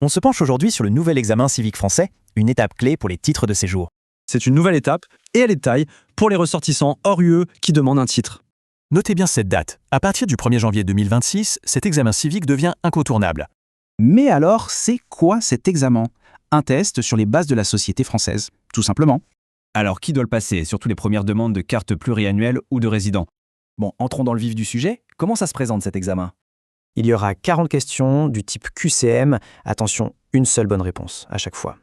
On se penche aujourd'hui sur le nouvel examen civique français, une étape clé pour les titres de séjour. C'est une nouvelle étape, et elle est de taille, pour les ressortissants hors UE qui demandent un titre. Notez bien cette date. À partir du 1er janvier 2026, cet examen civique devient incontournable. Mais alors, c'est quoi cet examen? Un test sur les bases de la société française, tout simplement. Alors qui doit le passer, surtout les premières demandes de carte pluriannuelle ou de résident? Bon, entrons dans le vif du sujet. Comment ça se présente cet examen? Il y aura 40 questions du type QCM. Attention, une seule bonne réponse à chaque fois.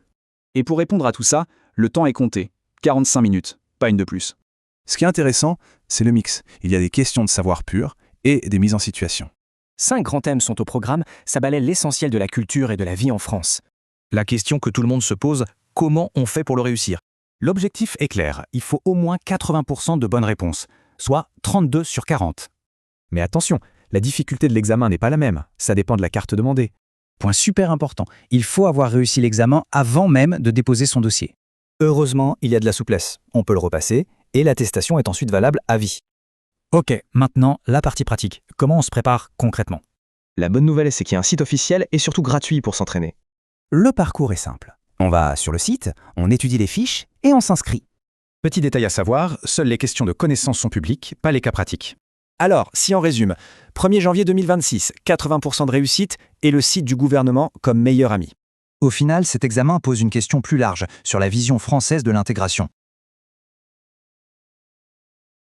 Et pour répondre à tout ça, le temps est compté. 45 minutes, pas une de plus. Ce qui est intéressant, c'est le mix. Il y a des questions de savoir pur et des mises en situation. 5 grands thèmes sont au programme, ça balaie l'essentiel de la culture et de la vie en France. La question que tout le monde se pose, comment on fait pour le réussir? L'objectif est clair, il faut au moins 80% de bonnes réponses, soit 32 sur 40. Mais attention, la difficulté de l'examen n'est pas la même, ça dépend de la carte demandée. Point super important, il faut avoir réussi l'examen avant même de déposer son dossier. Heureusement, il y a de la souplesse. On peut le repasser et l'attestation est ensuite valable à vie. Ok, maintenant, la partie pratique. Comment on se prépare concrètement? La bonne nouvelle, c'est qu'il y a un site officiel et surtout gratuit pour s'entraîner. Le parcours est simple. On va sur le site, on étudie les fiches et on s'inscrit. Petit détail à savoir, seules les questions de connaissances sont publiques, pas les cas pratiques. Alors, si on résume, 1er janvier 2026, 80% de réussite et le site du gouvernement comme meilleur ami. Au final, cet examen pose une question plus large sur la vision française de l'intégration.